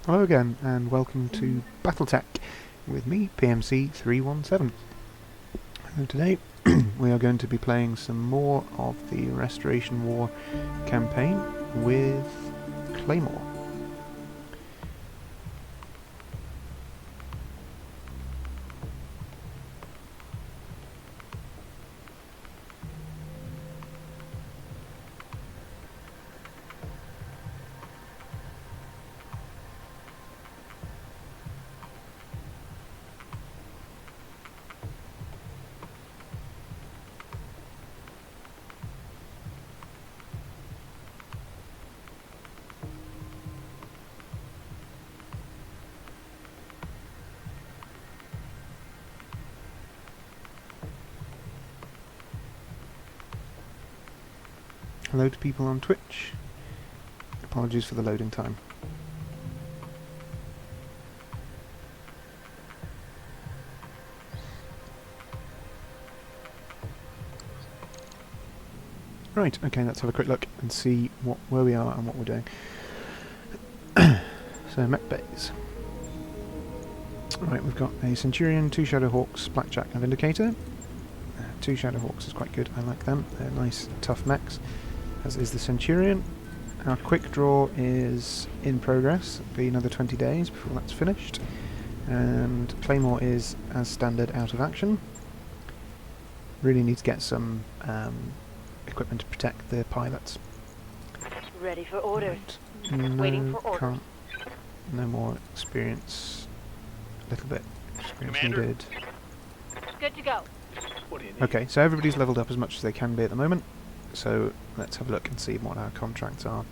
Hello again, and welcome to Battletech with me, PMC 317. And today we are going to be playing some more of the Restoration War campaign with Claymore. Hello to people on Twitch. Apologies for the loading time. Right, okay, let's have a quick look and see where we are and what we're doing. So, mech bays. Right, we've got a Centurion, 2 Shadowhawks, Blackjack and Vindicator. 2 Shadowhawks is quite good, I like them. They're nice, tough mechs, as is the Centurion. Our quick draw is in progress. It'll be another 20 days before that's finished. And Claymore is, as standard, out of action. Really need to get some equipment to protect the pilots. Ready for orders. Right. No, Waiting for orders. can't. No more experience. A little bit experience Commander. needed. Good to go. What do you need? Okay, so everybody's leveled up as much as they can be at the moment. So let's have a look and see what our contracts are.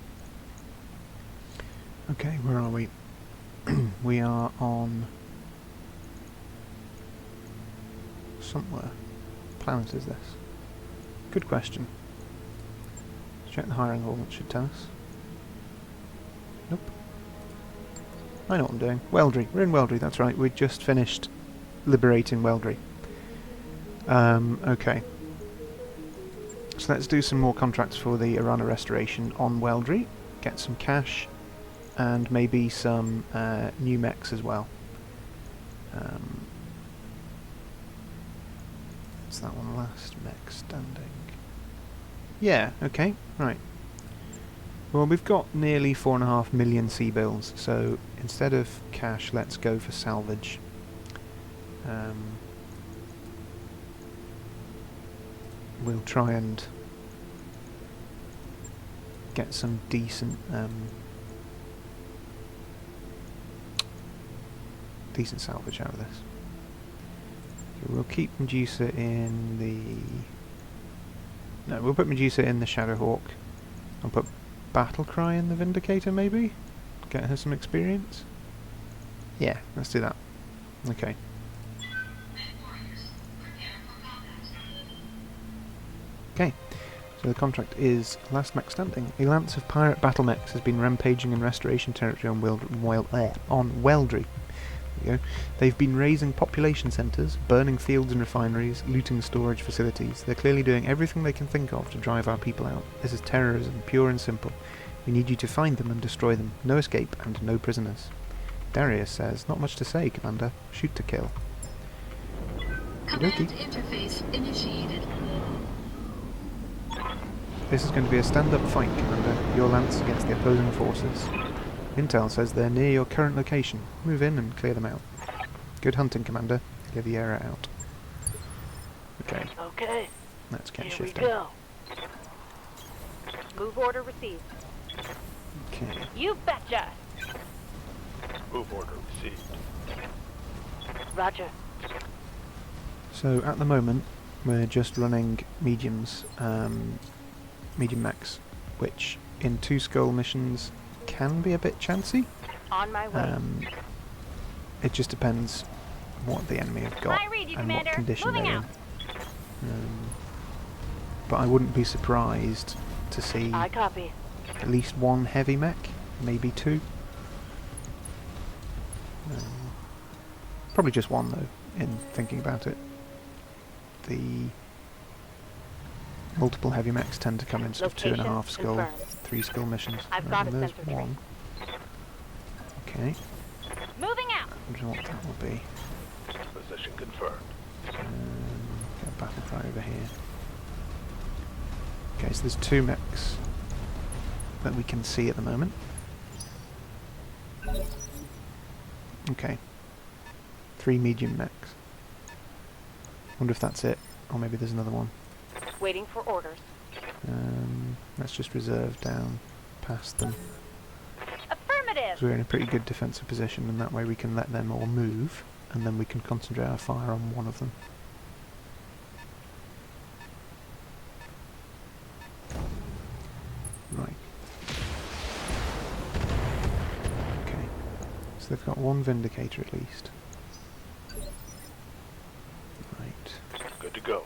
Okay, where are we? We are on somewhere. What planet is this? Good question. Let's check the hiring hall, it should tell us. Nope. I know what I'm doing. Weldry. We're in Weldry, that's right. We just finished liberating Weldry. Okay. So let's do some more contracts for the Arana Restoration on Weldry. Get some cash and maybe some new mechs as well. What's that one? Last mech standing. Yeah, okay, right. Well, we've got nearly 4.5 million sea bills, so instead of cash, let's go for salvage. We'll try and get some decent decent salvage out of this. So we'll keep Medusa in the... No, we'll put Medusa in the Shadowhawk. I'll put Battlecry in the Vindicator, maybe? Get her some experience? Yeah, let's do that. Okay. Okay, so the contract is last mech standing. A lance of pirate battle mechs has been rampaging in restoration territory on Weldry. There we go. They've been raising population centres, burning fields and refineries, looting storage facilities. They're clearly doing everything they can think of to drive our people out. This is terrorism, pure and simple. We need you to find them and destroy them. No escape and no prisoners. Darius says, not much to say, Commander. Shoot to kill. Command interface initiated. This is going to be a stand-up fight, Commander. Your lance against the opposing forces. Intel says they're near your current location. Move in and clear them out. Good hunting, Commander. Liviera out. Okay, Okay. let's get Here we shifting. go. Move order received. Okay. You betcha. Move order received. Roger. So at the moment, we're just running mediums, medium mechs, which in 2 skull missions can be a bit chancy. On my way. It just depends what the enemy have got I read you, and what Commander. condition Moving they're out. in. But I wouldn't be surprised to see I copy. at least 1 heavy mech, maybe 2. Probably just 1 though, in thinking about it. The multiple heavy mechs tend to come in sort of Location 2.5 skull, confirmed. 3 skull missions. I've Right, got and a there's sensor trace. 1. Okay. Moving out. I wonder what that will be. Position confirmed. Get a battle cry over here. Okay, so there's 2 mechs that we can see at the moment. Okay. 3 medium mechs. Wonder if that's it, or maybe there's another one. Waiting for orders. Let's just reserve down past them. Affirmative. So we're in a pretty good defensive position, and that way we can let them all move, and then we can concentrate our fire on one of them. Right. Okay. So they've got 1 Vindicator at least. Right. Good to go.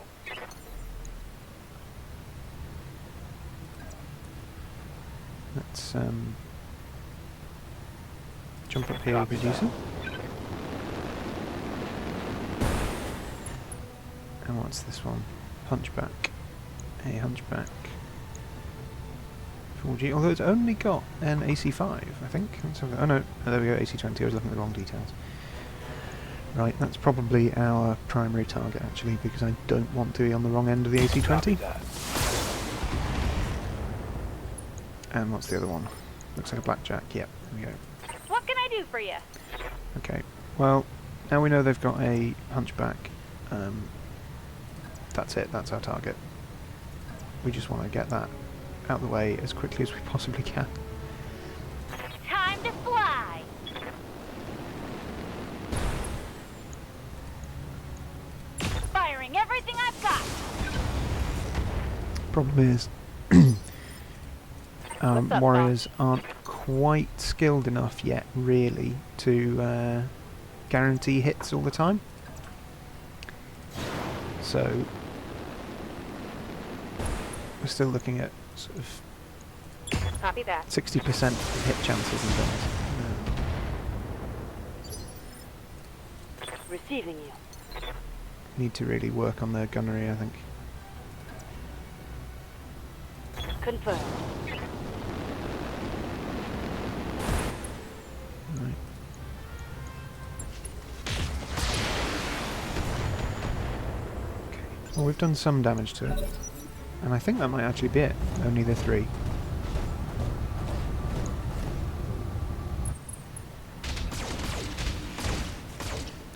Let's jump up here, reducer. And what's this one? Hunchback. A hunchback. 4G, although it's only got an AC5, I think. Let's have a, oh no, there we go, AC20, I was looking at the wrong details. Right, that's probably our primary target actually, because I don't want to be on the wrong end of the Copy AC20. that. And what's the other one? Looks like a blackjack, yep, there we go. What can I do for you? Okay, well, now we know they've got a hunchback. That's it, that's our target. We just want to get that out of the way as quickly as we possibly can. Time to fly. Firing everything I've got. Problem is, What's up, warriors aren't quite skilled enough yet, really, to guarantee hits all the time. So we're still looking at sort of Copy that. 60% hit chances and things. Receiving you. Need to really work on their gunnery, I think. Confirmed. Right. Okay. Well, we've done some damage to it. And I think that might actually be it. Only the 3.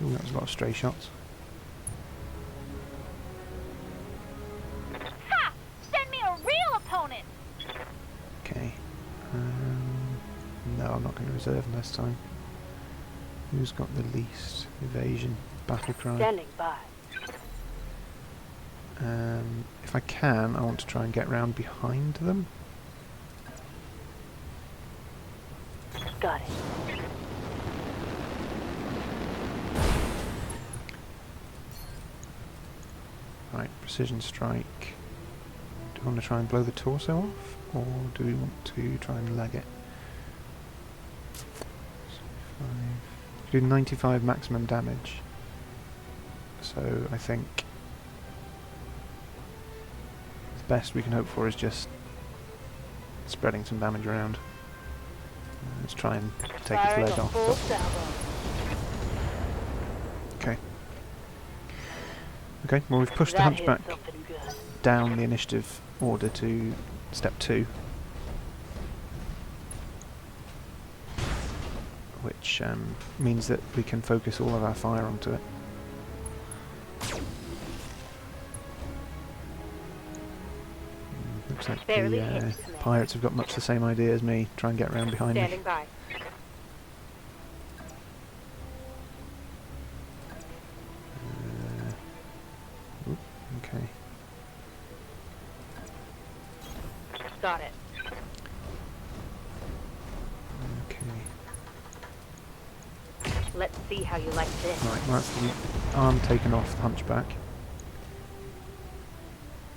Ooh, that was a lot of stray shots. Ha! Send me a real opponent. Okay. No, I'm not going to reserve this time. Who's got the least evasion? Battlecry. Standing by. If I can, I want to try and get round behind them. Got it. Right, precision strike. Do we want to try and blow the torso off? Or do we want to try and leg it? 5. Do 95 maximum damage. So I think the best we can hope for is just spreading some damage around. Let's try and take its Firing leg a off. full salvo. Okay. Okay, well we've pushed the That hit hunchback something good. down the initiative order to step 2. Which means that we can focus all of our fire onto it. Looks like Barely the hit, Commander. pirates have got much the same idea as me. Try and get around behind me. Standing by. Oop, okay. Got it. Okay. Let's see how you like this. Right, well that's the arm taken off the hunchback.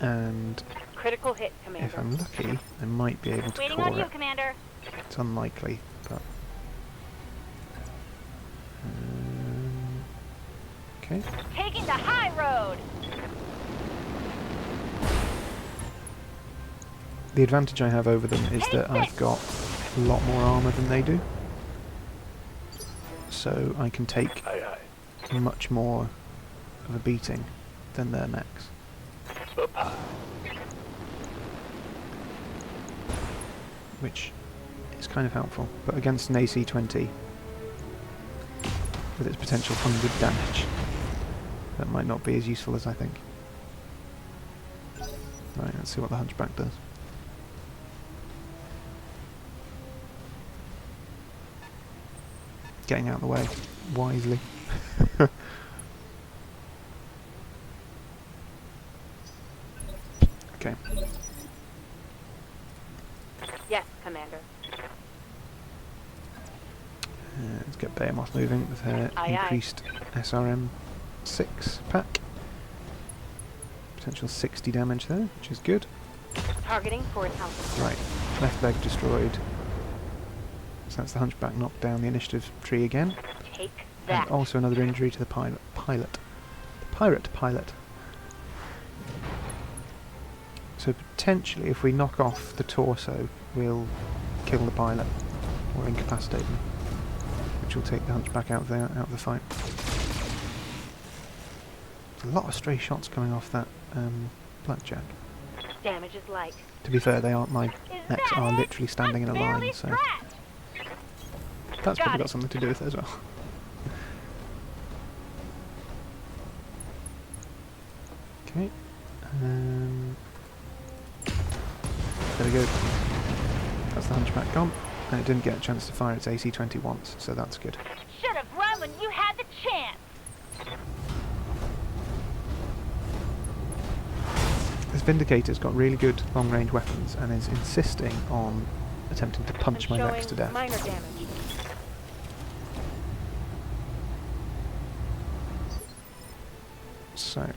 And Critical hit, if Commander. I'm lucky, I might be able to Waiting core on you, it. Commander. It's unlikely, but... okay. Taking the high road. The advantage I have over them is that I've got a lot more armour than they do. so I can take Aye, aye. much more of a beating than their mechs. Up high. Which is kind of helpful, but against an AC-20 with its potential 100 damage, that might not be as useful as I think. Right, let's see what the Hunchback does. Getting out of the way wisely. Okay. Yes, Commander. Let's get Behemoth moving with her Aye, aye. increased SRM 6 pack. Potential 60 damage there, which is good. Targeting for an alpha. Right, left leg destroyed. So that's the Hunchback knocked down the initiative tree again. Take And that. also another injury to the pilot. The pirate pilot. So potentially, if we knock off the torso, we'll kill the pilot or incapacitate them, which will take the Hunchback out of the fight. There's a lot of stray shots coming off that blackjack. Damage is light. To be fair, they aren't. My Is mechs that are it? literally standing in a Barely line, so scratched. that's probably it. got something to do with it as well. Okay. There we go. That's the Hunchback gone, and it didn't get a chance to fire its AC-20 once, so that's good. Should have run when you had the chance. This Vindicator's got really good long-range weapons and is insisting on attempting to punch my I'm mechs to showing death. minor damage. So,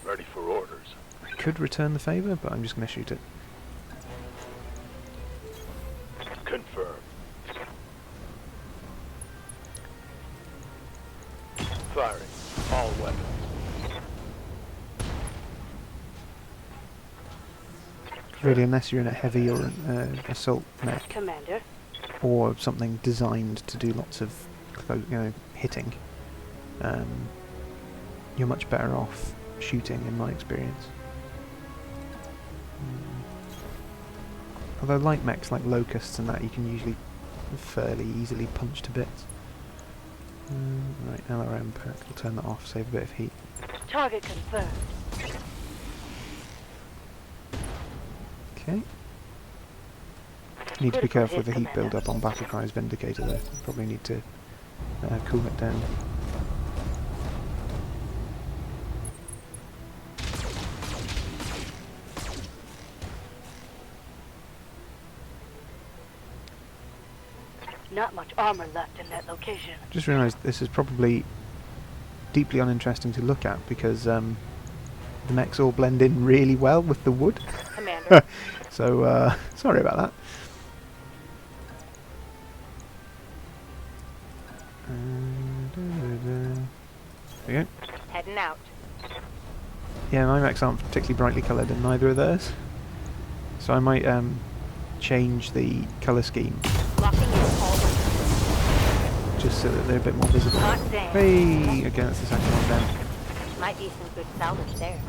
Ready for orders. I could return the favour, but I'm just going to shoot it. Confirmed. Firing. All weapons. Really, unless you're in a heavy or an assault mech, Commander. or something designed to do lots of hitting, you're much better off shooting, in my experience. Although light mechs like locusts and that, you can usually fairly easily punch to bits. Right, LRM pack, we'll turn that off, save a bit of heat. Target confirmed. Okay. Need to be Critical careful with the hit, heat Commander. build up on Battlecry's Vindicator though. Probably need to cool it down. Not much armor left in that location. Just realised this is probably deeply uninteresting to look at because the mechs all blend in really well with the wood. Commander. So, sorry about that. There we go. Heading out. Yeah, my mechs aren't particularly brightly coloured, and neither are theirs. So I might change the colour scheme Locking in all weapons. just so that they're a bit more visible. Hot damn. Hey, again, that's the second one down. Might be some good salvage there.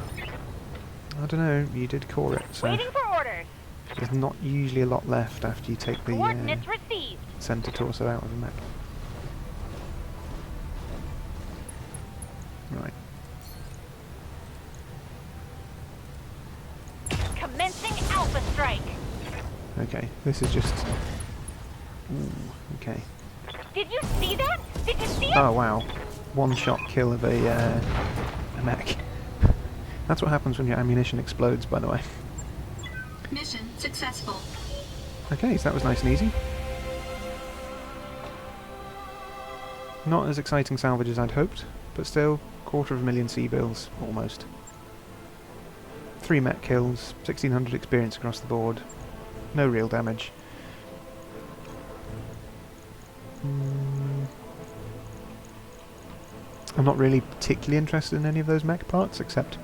I don't know. You did core it, so Waiting for orders. there's not usually a lot left after you take the Coordinates received. centre torso out of the mech. Right. Commencing Alpha Strike. Okay. This is just. Ooh. Okay. Did you see that? Did you see it? Oh wow. One-shot kill of a mech. That's what happens when your ammunition explodes, by the way. Mission successful. Okay, so that was nice and easy. Not as exciting salvage as I'd hoped, but still, 250,000 C-bills, almost. 3 mech kills, 1600 experience across the board, no real damage. I'm not really particularly interested in any of those mech parts, except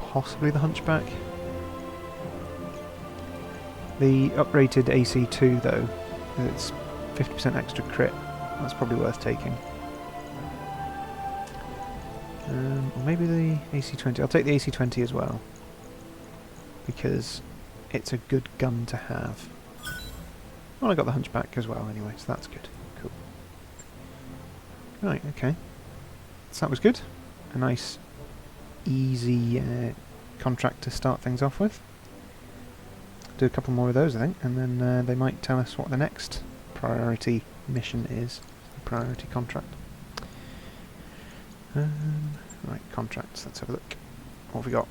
possibly the Hunchback. The uprated AC2, though, It's 50% extra crit. That's probably worth taking. Or maybe the AC-20. I'll take the AC-20 as well, because it's a good gun to have. Well, I got the Hunchback as well anyway, so that's good. Cool. Right, okay. So that was good. A nice, easy contract to start things off with. Do a couple more of those, I think, and then they might tell us what the next priority mission is. The priority contract. Right, contracts, let's have a look. What have we got?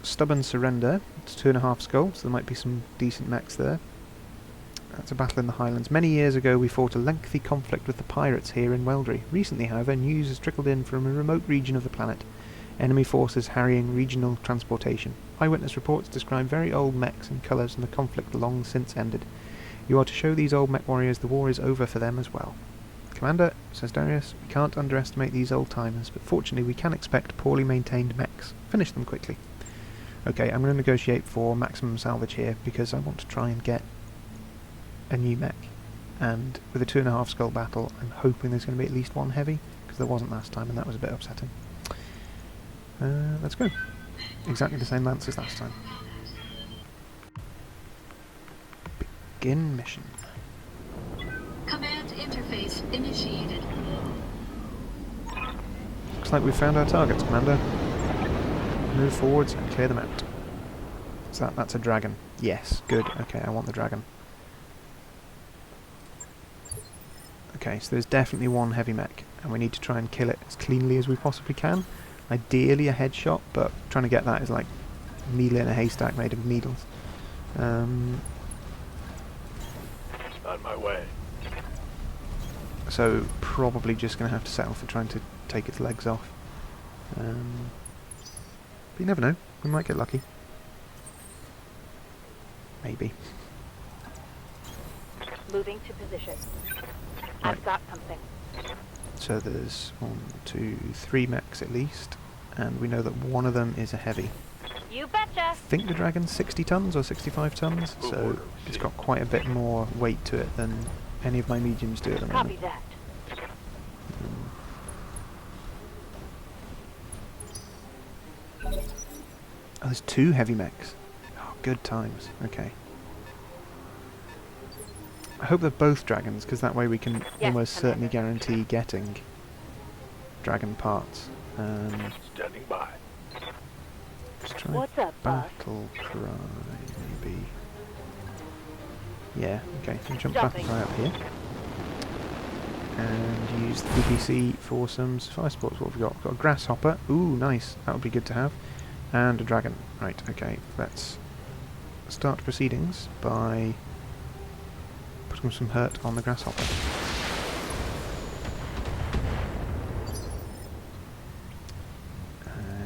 Stubborn Surrender. It's 2.5 skull, so there might be some decent mechs there. That's a battle in the Highlands. Many years ago we fought a lengthy conflict with the pirates here in Weldry. Recently, however, news has trickled in from a remote region of the planet. Enemy forces harrying regional transportation. Eyewitness reports describe very old mechs and colours, and the conflict long since ended. You are to show these old mech warriors the war is over for them as well. Commander, says Darius, we can't underestimate these old-timers, but fortunately we can expect poorly maintained mechs. Finish them quickly. Okay, I'm going to negotiate for maximum salvage here, because I want to try and get a new mech. And with a 2.5 skull battle, I'm hoping there's going to be at least one heavy, because there wasn't last time, and that was a bit upsetting. Let's go. Exactly the same lance as last time. Begin mission. Command interface initiated. Looks like we've found our targets, Commander. Move forwards and clear them out. What's that? That's a dragon. Yes, good. Okay, I want the dragon. Okay, so there's definitely one heavy mech, and we need to try and kill it as cleanly as we possibly can. Ideally a headshot, but trying to get that is like needle in a haystack made of needles. On my way. So probably just going to have to settle for trying to take its legs off. But you never know, we might get lucky. Maybe. Moving to position. Right. I've got something. So there's 1, 2, 3 mechs at least, and we know that one of them is a heavy. You betcha. I think the dragon's 60 tons or 65 tons, so it's got quite a bit more weight to it than any of my mediums do at the Copy moment. that. Oh, there's 2 heavy mechs. Oh, good times. Okay. I hope they're both dragons, because that way we can almost certainly guarantee getting dragon parts. Standing by. Let's try What's up, boss? Battle Cry, maybe. Yeah, okay, so jump Jumping. Battle Cry up here. And use the PPC for some fire sports. What have we got? We've got a grasshopper. Ooh, nice. That would be good to have. And a dragon. Right, okay, let's start proceedings by putting some hurt on the grasshopper.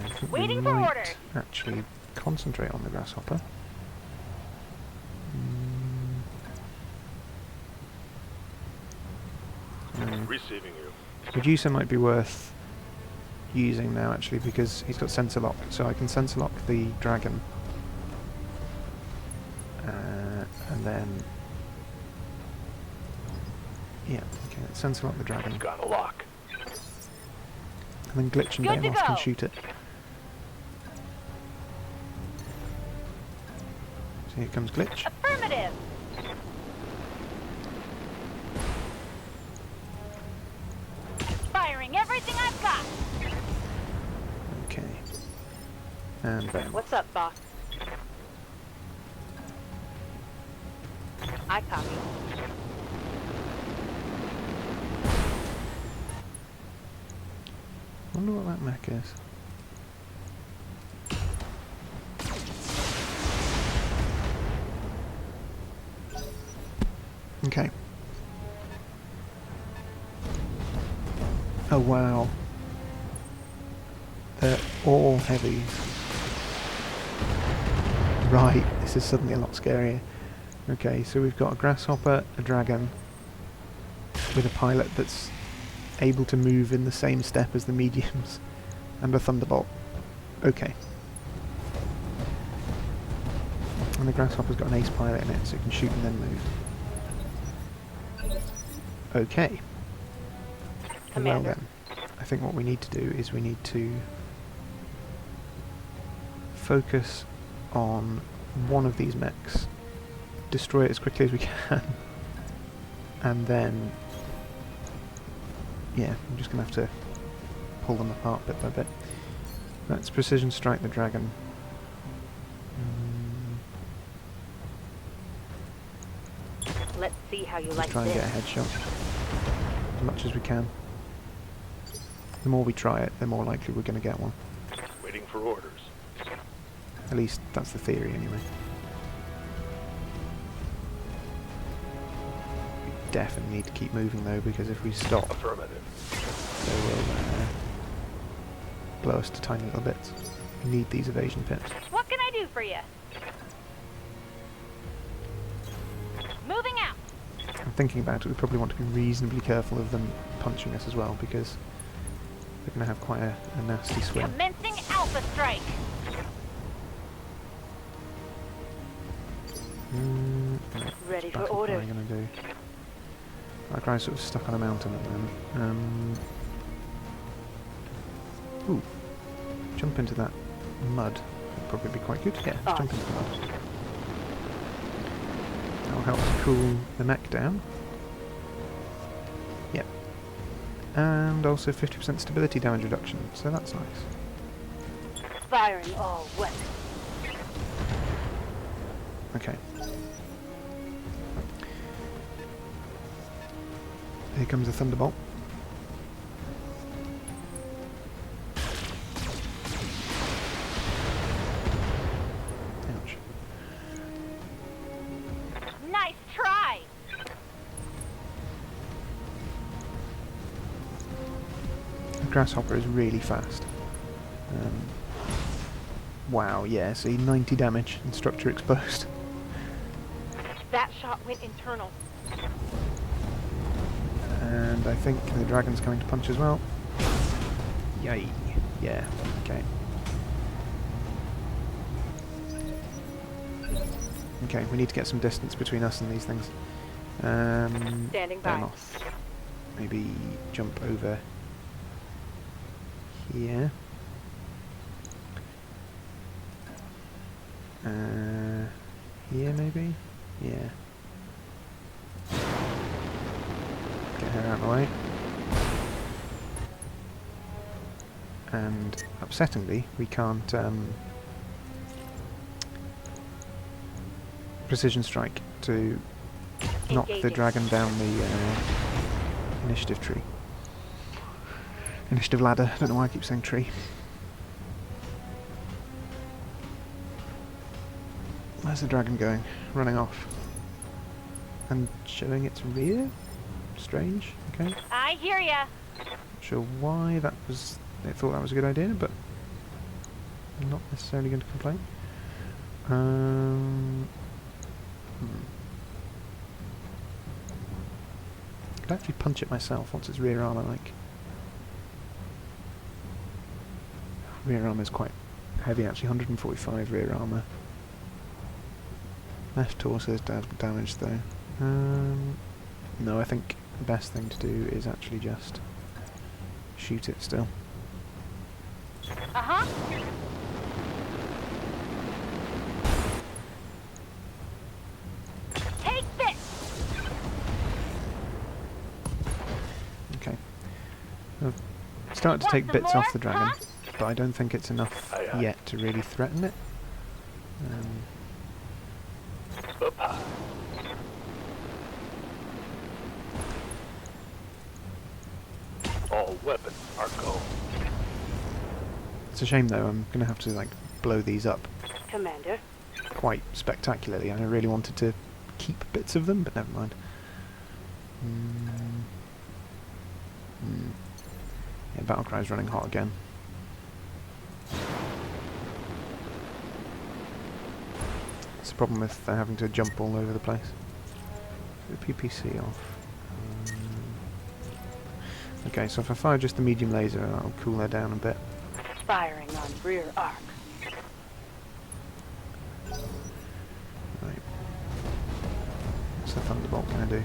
I think Waiting we for might orders. actually concentrate on the grasshopper. Receiving you. Reducer might be worth using now actually, because he's got sensor lock, so I can sensor lock the dragon. And then yeah, okay, let's sensor lock the dragon. Got a lock. And then Glitch and Good to Beowulf can go. shoot it. So here comes Glitch. Affirmative. Firing everything I've got. Okay. And Beowulf. What's up, boss? I copy. Wonder what that mech is. Okay. Oh wow. They're all heavies. Right, this is suddenly a lot scarier. Okay, so we've got a grasshopper, a dragon, with a pilot that's able to move in the same step as the mediums, and a thunderbolt. Okay. And the grasshopper's got an ace pilot in it, so it can shoot and then move. Okay. Commander. Well then, I think what we need to do is we need to focus on one of these mechs, destroy it as quickly as we can, and then, yeah, I'm just going to have to pull them apart bit by bit. Let's precision strike the dragon. Let's see how you like Try and this. get a headshot as much as we can. The more we try it, the more likely we're going to get one. Waiting for orders. At least that's the theory anyway. We definitely need to keep moving though, because if we stop, Affirmative. they will blow us to tiny little bits. We need these evasion pips. What can I do for you? Moving out. I'm thinking about it, we probably want to be reasonably careful of them punching us as well, because they're going to have quite a nasty swing. Commencing Alpha Strike. Ready for What orders. am I going to do? That guy's sort of stuck on a mountain at the moment. Ooh. Jump into that mud. Would probably be quite good. Yeah, let's jump into the mud. That'll help to cool the mech down. Yep. And also 50% stability damage reduction, so that's nice. Firing all weapons. Okay. Here comes a thunderbolt. Ouch. Nice try. The grasshopper is really fast. Wow, yeah, see, 90 damage and structure exposed. That shot went internal. And I think the dragon's coming to punch as well. Yay. Yeah, okay. Okay, we need to get some distance between us and these things. Standing burn by. off. Maybe jump over here. Here maybe? Yeah. Get her out of the way. And upsettingly, we can't precision strike to knock the Engaging. dragon down the initiative tree. Initiative ladder. I don't know why I keep saying tree. Where's the dragon going? Running off. And showing its rear? Strange. Okay. I hear ya. Not sure why that was. They thought that was a good idea, but I'm not necessarily going to complain. Could actually punch it myself. What's its rear armor like? Rear armor is quite heavy actually, 145 rear armor. Left torso is damaged though. No, I think the best thing to do is actually just shoot it still. Uh-huh. Take this. Okay. I've started to Want take some bits off more, the dragon, huh? but I don't think it's enough Aye, aye. yet to really threaten it. Up. All weapons are go. It's a shame though, I'm going to have to like blow these up Commander. quite spectacularly, and I really wanted to keep bits of them, but never mind. Yeah, Battlecry's running hot again. It's the problem with having to jump all over the place. The PPC off. Okay, so if I fire just the medium laser, that'll cool her down a bit. Firing on rear arc. Right. What's the thunderbolt going to do?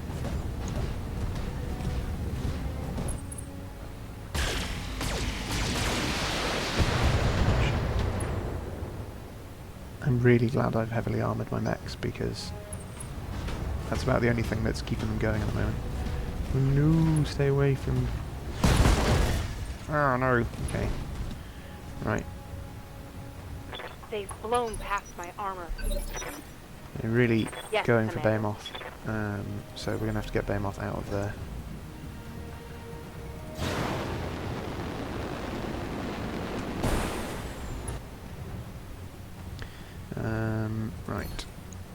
I'm really glad I've heavily armoured my mechs, because that's about the only thing that's keeping them going at the moment. No, stay away from... Oh no, okay. Right. They've blown past my armor. They're really Yes, going for Commander. Behemoth, so we're going to have to get Behemoth out of there. Right.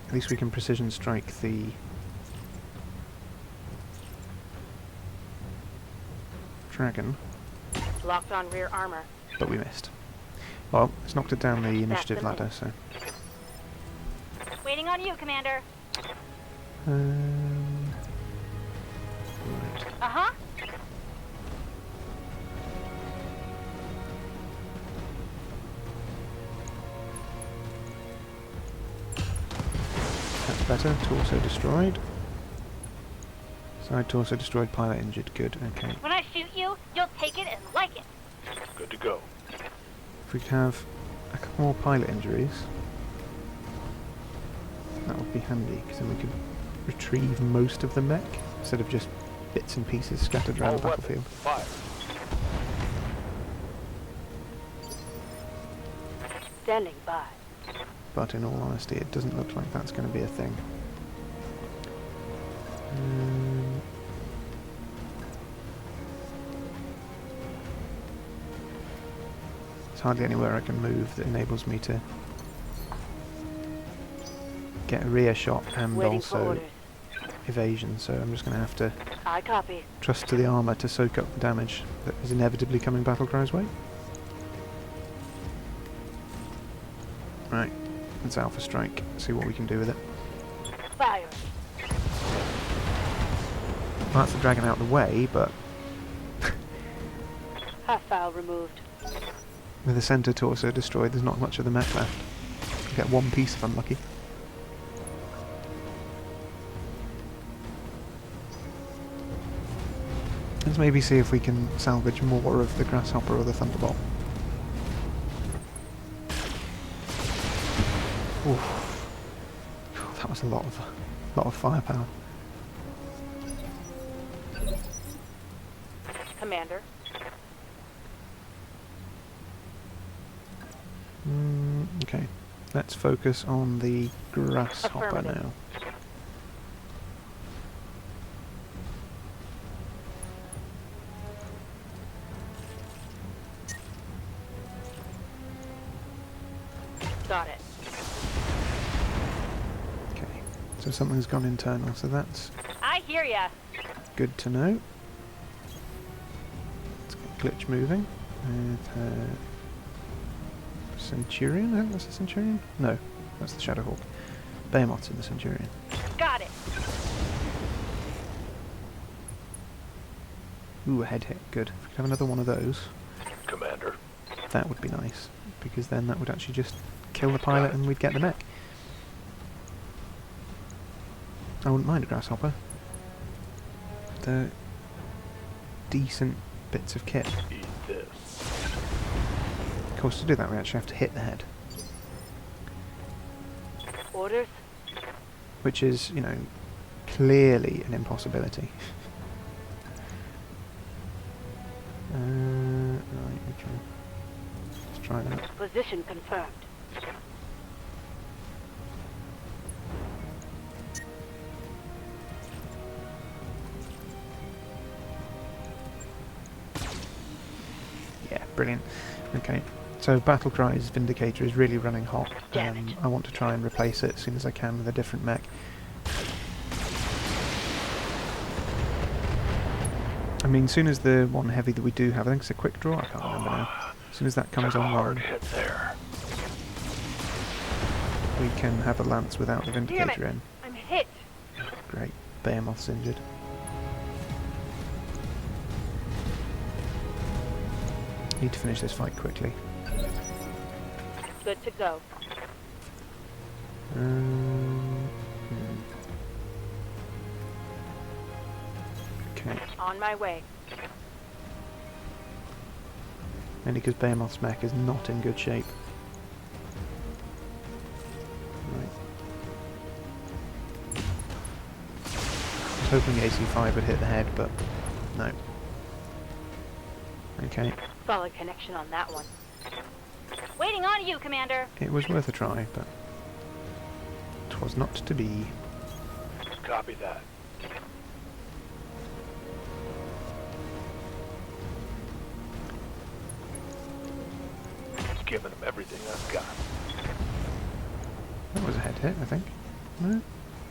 At least we can precision strike the... dragon, Locked on rear armor. but we missed. Well, it's knocked it down the initiative the ladder, so... Waiting on you, Commander. Right. Uh-huh. That's better. Torso destroyed. Side torso destroyed, pilot injured. Good, okay. When I shoot you, you'll take it and like it. Good to go. If we could have a couple more pilot injuries, that would be handy, because then we could retrieve most of the mech, instead of just bits and pieces scattered around All the weapons, battlefield. fire. Standing by. But in all honesty, it doesn't look like that's going to be a thing. There's hardly anywhere I can move that enables me to get a rear shot and Waiting for also orders. evasion, so I'm just going to have to I copy. trust to the armour to soak up the damage that is inevitably coming Battlecry's way. Right, let's Alpha Strike, see what we can do with it. Fire. Well, that's the dragon out of the way, but Hostile removed. with the centre torso destroyed, there's not much of the mech left. You get one piece if I'm lucky. Let's maybe see if we can salvage more of the Grasshopper or the Thunderbolt. Oof. That was a lot of firepower. Commander. Okay, let's focus on the Grasshopper Affirmative. now. Got it. Okay, so something's gone internal, so that's I hear ya. good to know. Let's get Glitch moving. With Centurion? I think that's the Centurion? No, that's the Shadowhawk. Behemoth's in the Centurion. Got it. Ooh, a head hit. Good. If we could have another one of those, Commander. that would be nice. Because then that would actually just kill the pilot and we'd get the mech. I wouldn't mind a Grasshopper. They're decent bits of kit. Eat this. Of course, to do that we actually have to hit the head. Orders. Which is, you know, clearly an impossibility. Right, okay. Let's try that. Position confirmed. Yeah, brilliant. Okay, so Battlecry's Vindicator is really running hot. Damn it. I want to try and replace it as soon as I can with a different mech. I mean, as soon as the one heavy that we do have, I think it's a quick draw, I can't remember now. As soon as that comes Took a hard online, hit there. we can have a lance without the Damn it. Vindicator in. I'm hit. Great. Behemoth's injured. Need to finish this fight quickly. Good to go. Okay. On my way. Only because Behemoth's mech is not in good shape. hoping the AC-5 would hit the head, but no. Okay, Solid connection on that one. Waiting on you, Commander. it was worth a try, but 'twas not to be. Copy that. Giving him everything I've got. That was a head hit, I think. No?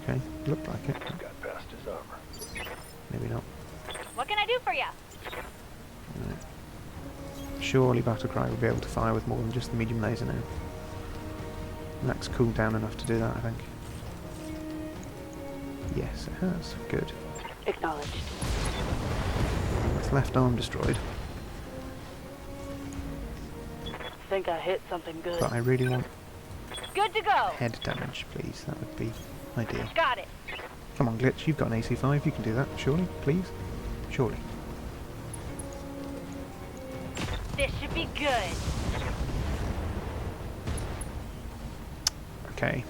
Okay, looked like it. but Got past his armor. maybe not. What can I do for you? Right. Surely Battlecry will be able to fire with more than just the medium laser now. That's cooled down enough to do that, I think. Yes, it has. Good. Acknowledged. Its left arm destroyed, Think I hit something good. but I really want Good to go. head damage, please. That would be ideal. Got it. Come on, Glitch, you've got an AC-5, you can do that, surely, please? Surely. This should be good. Okay,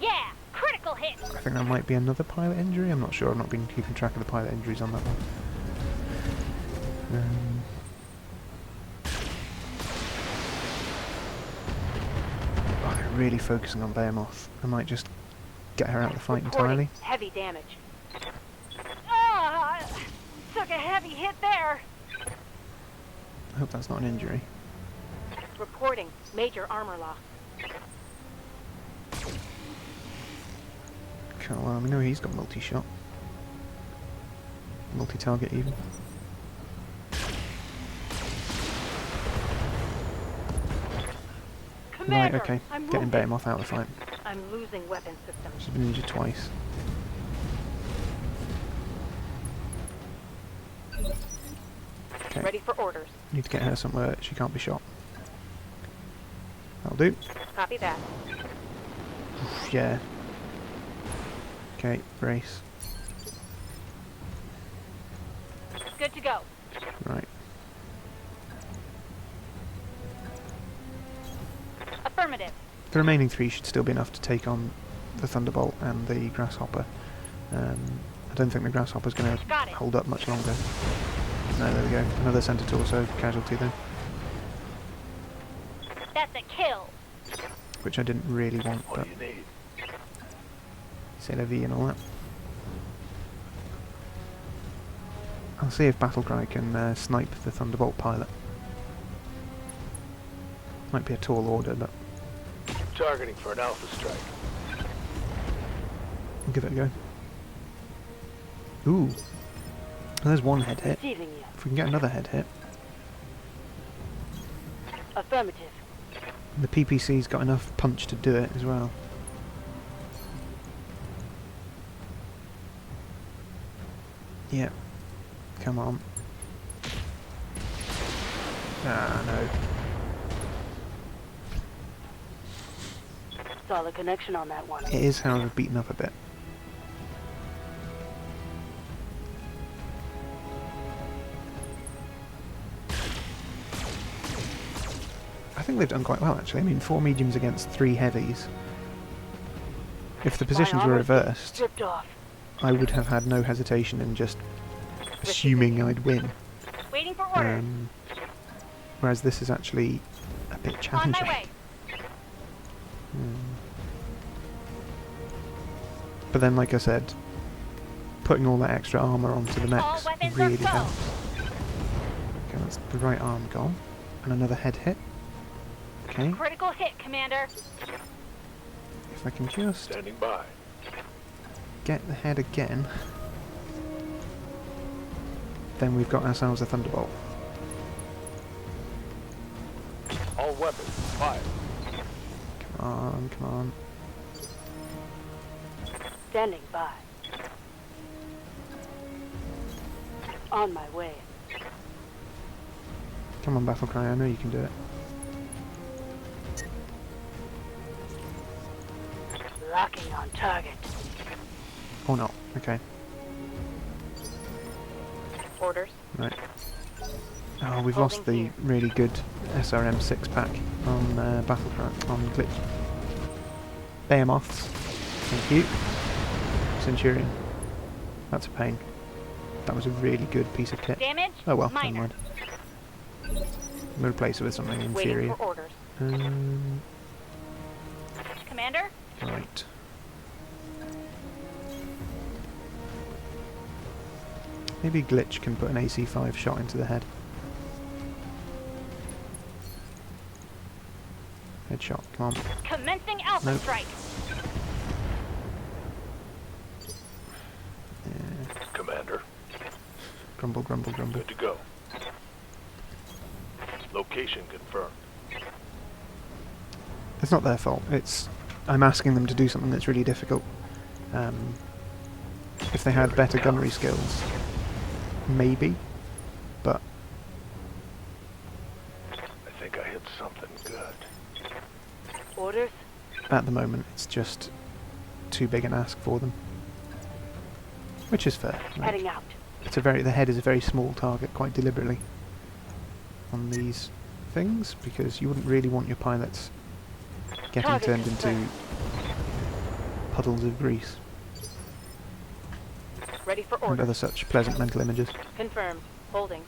Yeah, critical hit. I think that might be another pilot injury, I'm not sure, I've not been keeping track of the pilot injuries on that one. Oh, they're really focusing on Behemoth. I might just get her out of the fight Reporting entirely. heavy damage. Ah, took a heavy hit there. I hope that's not an injury. Reporting major armor loss. Okay, well, we know he's got multi-shot. Multi-target even. Right, Commander, okay. I'm Getting wounded. Behemoth out of the fight. I'm losing weapon systems. She's been injured twice. Okay, Ready for orders. need to get her somewhere she can't be shot. That'll do. Copy that. Yeah. Okay, brace. Good to go. Right. Affirmative. The remaining three should still be enough to take on the Thunderbolt and the Grasshopper. I don't think the Grasshopper's going to Got it. hold up much longer. No, there we go. Another Center Torso casualty then, That's a kill. which I didn't really want, What but do you need? c'est la vie and all that. I'll see if Battlecry can snipe the Thunderbolt pilot. Might be a tall order, but Targeting for an alpha strike. I'll give it a go. Ooh. There's one head hit. Receiving you. If we can get another head hit. Affirmative. The PPC's got enough punch to do it as well. Yep. Come on. Ah, no. Solid connection on that one. It is, however, beaten up a bit. I think they've done quite well, actually. I mean, 4 mediums against 3 heavies. If the positions were reversed, Stripped off. I would have had no hesitation in just assuming I'd win. Waiting for orders. Whereas this is actually a bit On challenging. my way. But then, like I said, putting all that extra armour onto the All mechs weapons really are go. helps. Okay, that's the right arm gone. And another head hit. Okay, Critical hit, Commander. if I can just Standing by. get the head again, then we've got ourselves a Thunderbolt. All weapons fire. Come on, come on. Standing by. On my way. Come on, Battlecry, I know you can do it. Locking on target. Or not, okay. Orders. Right. Oh, we've lost Holding the here. really good SRM 6-pack on Battlecry, on Glitch. Behemoths. Thank you. Centurion. That's a pain. That was a really good piece of kit. Damage? Oh well, never Minor. mind. We'll replace it with something inferior. Waiting for orders. Commander? Right. Maybe Glitch can put an AC-5 shot into the head. Headshot, come on. Commencing Alpha Nope. Strike. Yeah. Commander, Grumble, grumble, grumble. good to go. Location confirmed. It's not their fault. I'm asking them to do something that's really difficult. If they had better gunnery skills, maybe, but I think I hit something good. Orders? at the moment it's just too big an ask for them, which is fair. Like, Heading out. the head is a very small target, quite deliberately, on these things, because you wouldn't really want your pilots getting Target turned into confirmed. puddles of grease Ready for and orders. other such pleasant mental images. Confirmed. Holding.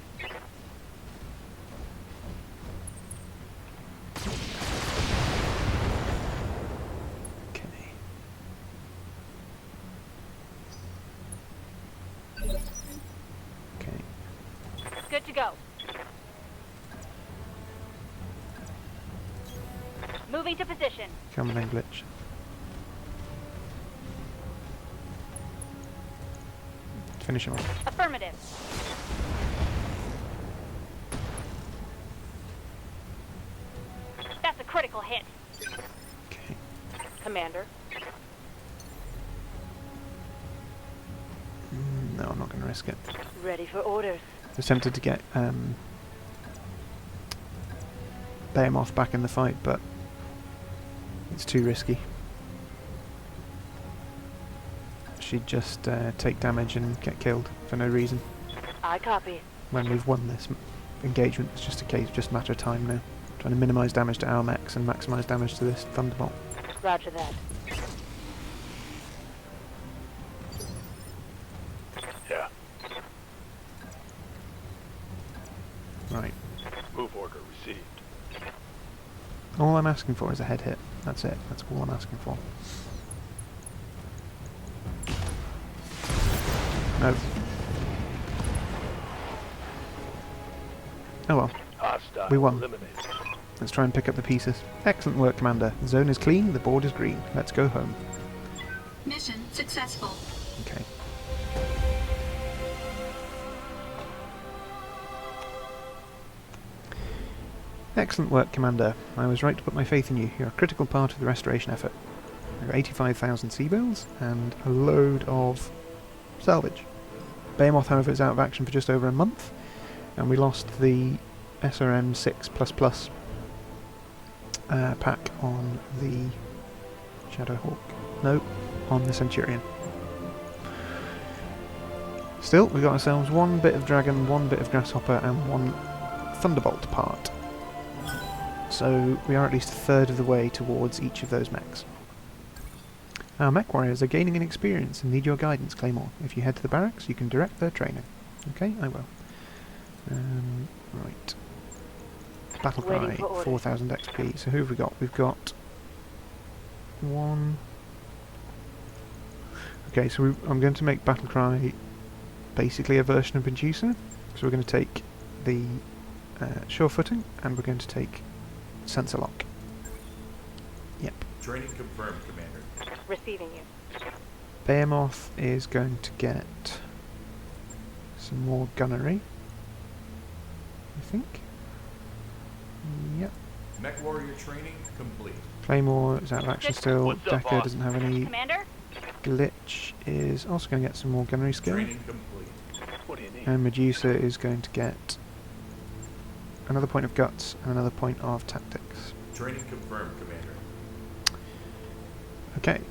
Okay. Okay. Good to go. Moving to position. Come on then, Glitch. Finish him off. Affirmative. That's a critical hit. Okay. Commander. No, I'm not going to risk it. Ready for orders. I was tempted to get Behemoth back in the fight, but it's too risky. She'd just take damage and get killed for no reason. I copy. When we've won this engagement, it's just a matter of time now. Trying to minimise damage to our mechs and maximise damage to this Thunderbolt. Roger that. Yeah. Right. Move order received. All I'm asking for is a head hit. That's it. That's all I'm asking for. No. Oh well. Hostile We won. eliminated. Let's try and pick up the pieces. Excellent work, Commander. The zone is clean, the board is green. Let's go home. Mission successful. Okay. Excellent work, Commander. I was right to put my faith in you. You're a critical part of the restoration effort. There are 85,000 seabills and a load of salvage. Behemoth, however, is out of action for just over a month, and we lost the SRM 6++ pack on the Shadowhawk. No, on the Centurion. Still, we got ourselves one bit of Dragon, one bit of Grasshopper, and one Thunderbolt part. So we are at least a third of the way towards each of those mechs. Our mech warriors are gaining in experience and need your guidance, Claymore. If you head to the barracks, you can direct their training. Okay, I will. Right. Battlecry, 4,000 XP. So who have we got? We've got one... Okay, so I'm going to make Battlecry basically a version of Medusa. So we're going to take the sure footing, and we're going to take sensor lock. Yep. Training confirmed, Commander. Receiving you. Behemoth is going to get some more gunnery, I think. Yep. Mech warrior training complete. Claymore is out of action still. What's up, Decker boss? doesn't have any. Commander? Glitch is also going to get some more gunnery skill. Training complete. What do you need? And Medusa is going to get another point of guts and another point of tactics. Training confirmed, Commander. Okay.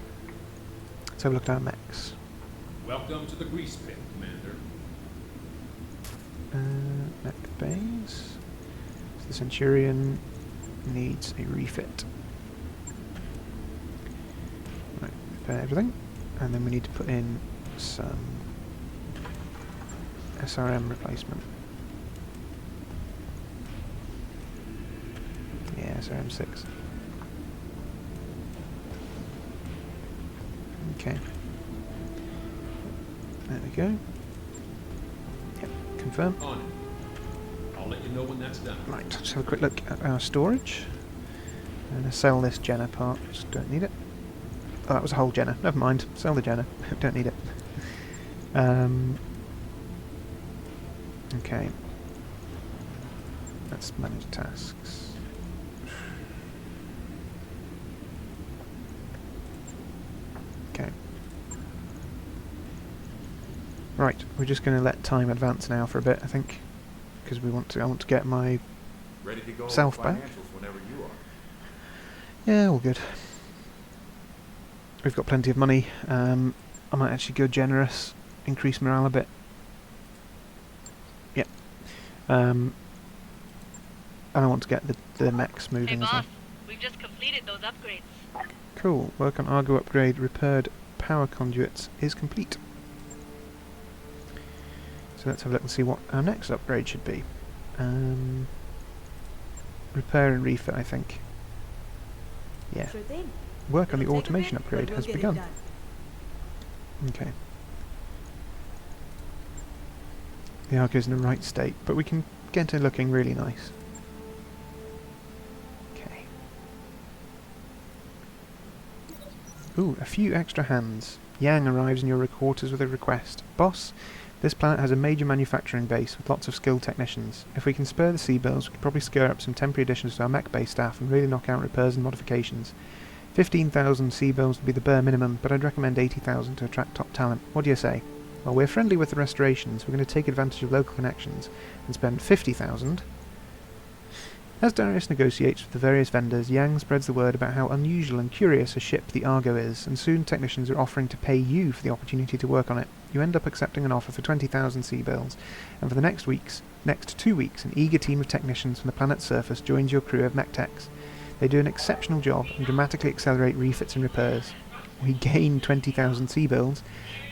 Let's have a look at our mechs. Welcome to the grease pit, Commander. Mech bays. So the Centurion needs a refit. Right, repair everything. And then we need to put in some SRM replacement. Yeah, SRM 6. Okay. There we go. Yep, confirm. On it. I'll let you know when that's done. Right, let's have a quick look at our storage. I'm going to sell this Jenner part, just don't need it. Oh, that was a whole Jenner. Never mind, sell the Jenner. Don't need it. Okay. Let's manage tasks. Okay. Right, we're just going to let time advance now for a bit, I think, because I want to get my Ready to go over Self back. financials whenever you are. Yeah, all good. We've got plenty of money. I might actually go generous, increase morale a bit. Yep. And I want to get the mechs moving as well. We've just completed those upgrades. Cool. Work on Argo upgrade. Repaired power conduits is complete. So let's have a look and see what our next upgrade should be. Repair and refit, I think. Yeah. Sure thing. Work on the It'll take a automation bit, but upgrade we'll has get it begun. done. Okay. The Argo's in the right state, but we can get it looking really nice. Okay. Ooh, a few extra hands. Yang arrives in your quarters with a request. Boss, this planet has a major manufacturing base with lots of skilled technicians. If we can spare the Seabills, we could probably scare up some temporary additions to our mech base staff and really knock out repairs and modifications. 15,000 Seabills would be the bare minimum, but I'd recommend 80,000 to attract top talent. What do you say? Well, we're friendly with the restorations. We're going to take advantage of local connections and spend 50,000. As Darius negotiates with the various vendors, Yang spreads the word about how unusual and curious a ship the Argo is, and soon technicians are offering to pay you for the opportunity to work on it. You end up accepting an offer for 20,000 Seabills, and for the next 2 weeks, an eager team of technicians from the planet's surface joins your crew of mech techs. They do an exceptional job and dramatically accelerate refits and repairs. We gain 20,000 Seabills,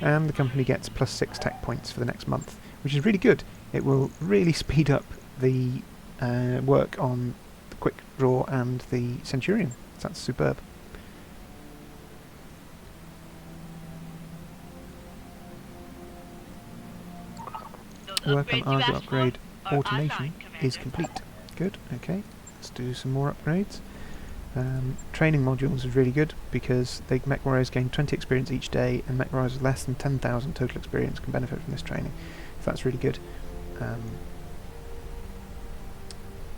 and the company gets plus 6 tech points for the next month, which is really good. It will really speed up the work on the Quick Draw and the Centurion. So that's superb. Work on Argo upgrade automation is complete. Good, okay. Let's do some more upgrades. Training modules is really good because the mech warriors gain 20 experience each day, and mech warriors with less than 10,000 total experience can benefit from this training. So that's really good.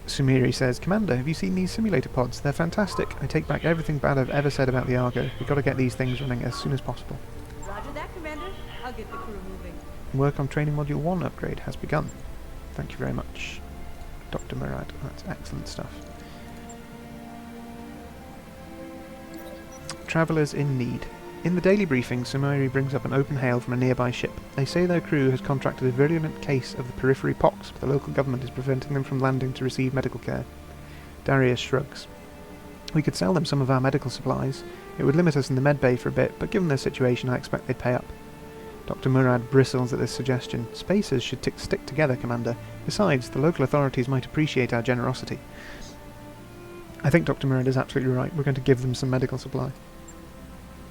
Sumiri says, Commander, have you seen these simulator pods? They're fantastic. I take back everything bad I've ever said about the Argo. We've got to get these things running as soon as possible. Roger that, Commander. I'll get the crew moving. Work on Training Module 1 upgrade has begun. Thank you very much, Dr. Murad. That's excellent stuff. Travellers in need. In the daily briefing, Sumiri brings up an open hail from a nearby ship. They say their crew has contracted a virulent case of the periphery pox, but the local government is preventing them from landing to receive medical care. Darius shrugs. We could sell them some of our medical supplies. It would limit us in the med bay for a bit, but given their situation, I expect they'd pay up. Dr. Murad bristles at this suggestion. Spacers should stick together, Commander. Besides, the local authorities might appreciate our generosity. I think Dr. Murad is absolutely right. We're going to give them some medical supply.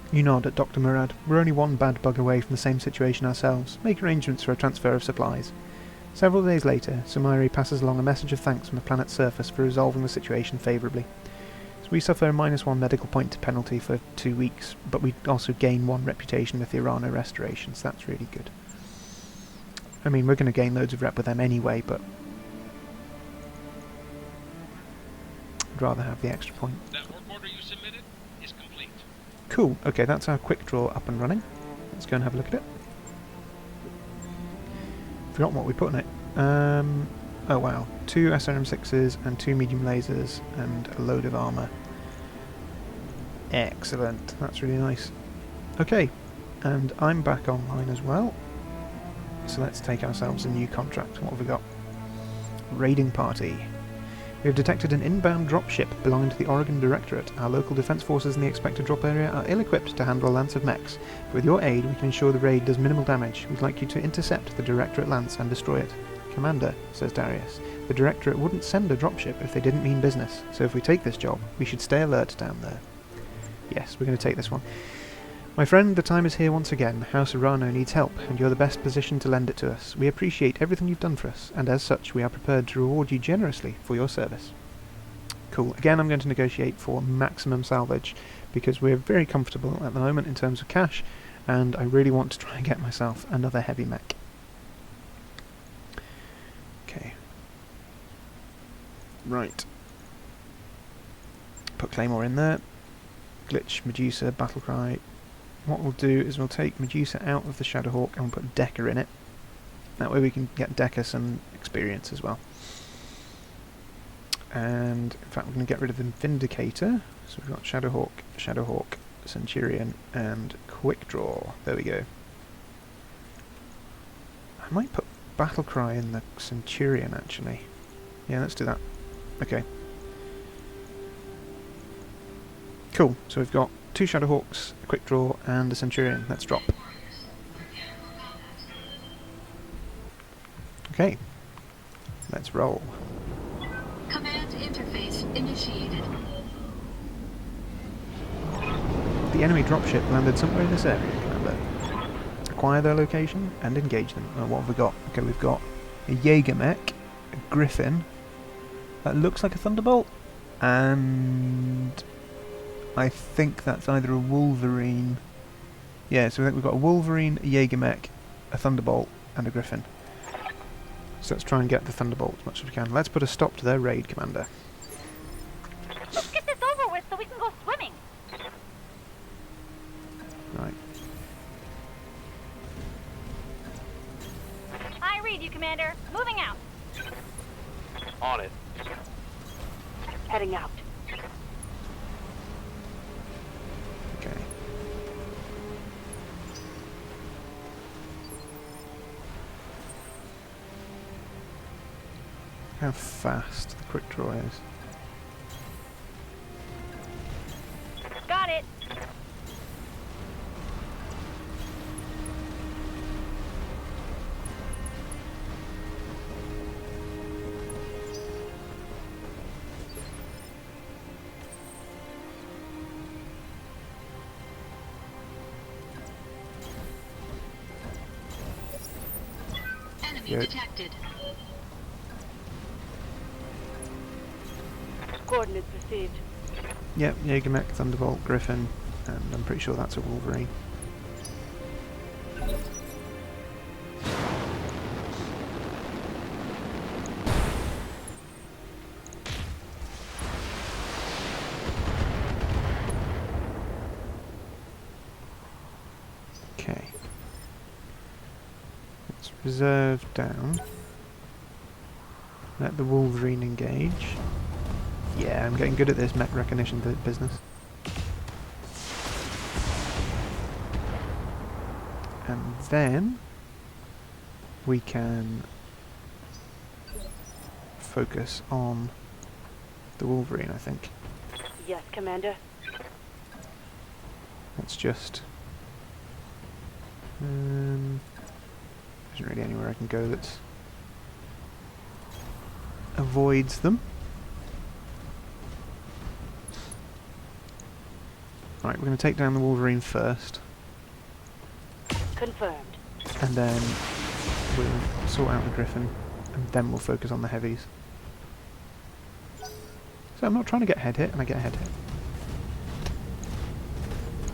You nod at Dr. Murad. We're only one bad bug away from the same situation ourselves. Make arrangements for a transfer of supplies. Several days later, Sumiri passes along a message of thanks from the planet's surface for resolving the situation favourably. So we suffer a -1 medical point penalty for 2 weeks, but we also gain 1 reputation with the Irano restoration, so that's really good. I mean, we're going to gain loads of rep with them anyway, but I'd rather have the extra point. That work order you submitted is complete. Cool, okay, that's our quick draw up and running. Let's go and have a look at it. Forgotten what we put in it. Oh wow, 2 SRM6s and 2 medium lasers and a load of armour. Excellent, that's really nice. Okay, and I'm back online as well. So let's take ourselves a new contract. What have we got? Raiding party. We have detected an inbound dropship belonging to the Oregon Directorate. Our local defence forces in the expected drop area are ill-equipped to handle a lance of mechs. But with your aid, we can ensure the raid does minimal damage. We'd like you to intercept the Directorate lance and destroy it. Commander, says Darius, the Directorate wouldn't send a dropship if they didn't mean business. So if we take this job, we should stay alert down there. Yes, we're going to take this one. My friend, the time is here once again. House Urano needs help, and you're the best positioned to lend it to us. We appreciate everything you've done for us, and as such, we are prepared to reward you generously for your service. Cool. Again, I'm going to negotiate for maximum salvage, because we're very comfortable at the moment in terms of cash, and I really want to try and get myself another heavy mech. Okay. Right. Put Claymore in there. Glitch, Medusa, Battlecry. What we'll do is we'll take Medusa out of the Shadowhawk and we'll put Decker in it. That way we can get Decker some experience as well. And in fact we're going to get rid of the Vindicator. So we've got Shadowhawk, Shadowhawk, Centurion and Quick Draw. There we go. I might put Battlecry in the Centurion actually. Yeah, let's do that. Okay. Cool, so we've got 2 Shadowhawks, a Quick Draw, and a Centurion. Let's drop. Okay, let's roll. Command interface initiated. The enemy dropship landed somewhere in this area, Commander. Acquire their location and engage them. What have we got? Okay, we've got a Jaeger mech, a Griffin, that looks like a Thunderbolt, and I think that's either a Wolverine. Yeah, so I think we've got a Wolverine, a Jaeger mech, a Thunderbolt, and a Griffin. So let's try and get the Thunderbolt as much as we can. Let's put a stop to their raid, Commander. Let's get this over with so we can go swimming. Right. I read you, Commander. Moving out. On it. Heading out. Okay. How fast the Quick Draw is. Got it. Enemy Good. detected. Coordinates received. Yep, Jaeger mech, Thunderbolt, Griffin, and I'm pretty sure that's a Wolverine. Okay. Let's reserve down. Let the Wolverine engage. Yeah, I'm getting good at this mech recognition business. And then we can focus on the Wolverine, I think. Yes, Commander. Let's just... isn't really anywhere I can go that avoids them. Right, we're going to take down the Wolverine first, Confirmed. and then we'll sort out the Griffin, and then we'll focus on the Heavies. So I'm not trying to get head hit, and I get head hit.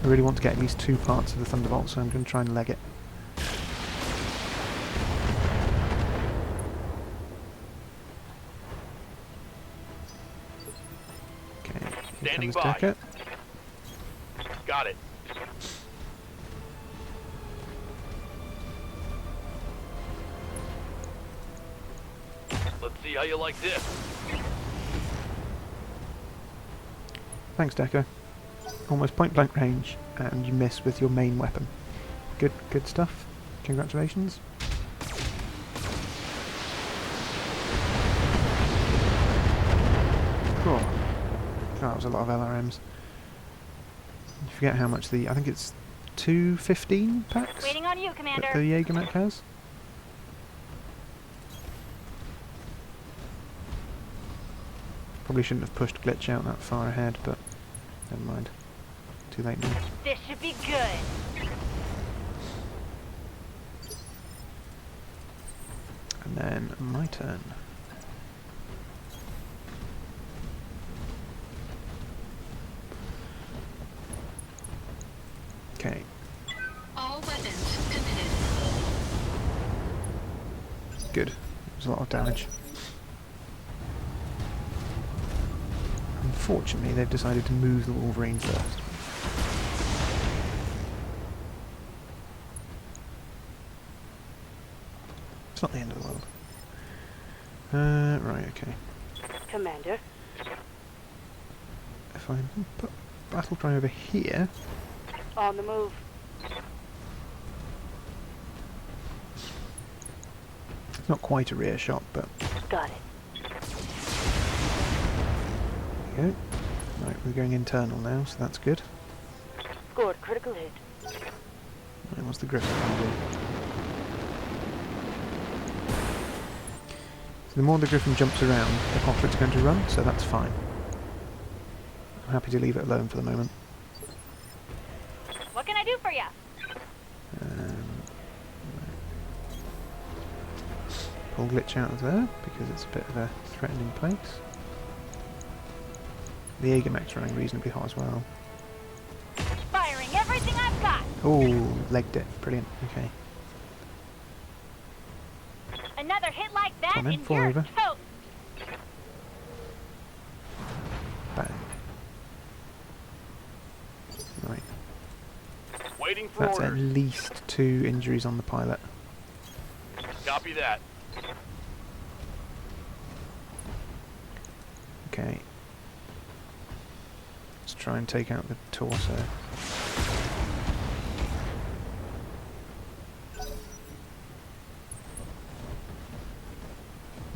I really want to get at least 2 parts of the Thunderbolt, so I'm going to try and leg it. Okay, here Standing comes by. Decker. Got it. Let's see how you like this. Thanks, Decker. Almost point blank range, and you miss with your main weapon. Good stuff. Congratulations. Cool. God, that was a lot of LRMs. You forget how much I think it's 215 packs Waiting on you, that Commander. the Jaeger mech has. Probably shouldn't have pushed glitch out that far ahead, but never mind. Too late now. This should be good. And then my turn. Okay. All weapons committed. Good. There's a lot of damage. Unfortunately, they've decided to move the Wolverine first. It's not the end of the world. Right, okay. Commander. If I put Battlecry over here... On the move. It's not quite a rear shot, but... Got it. There we go. Right, we're going internal now, so that's good. Scored critical hit. Right, what's the Griffin going to do? So the more the Griffin jumps around, the hotter it's going to run, so that's fine. I'm happy to leave it alone for the moment. What can I do for you? Pull glitch out of there, because it's a bit of a threatening place. The Jaeger mech's running reasonably hot as well. Firing everything I've got. Oh, legged it. Brilliant. Okay. Another hit like that Come in, and fall you're over. toast. Bang. Right. Waiting for That's at orders. least 2 injuries on the pilot. Copy that. Okay. Let's try and take out the torso.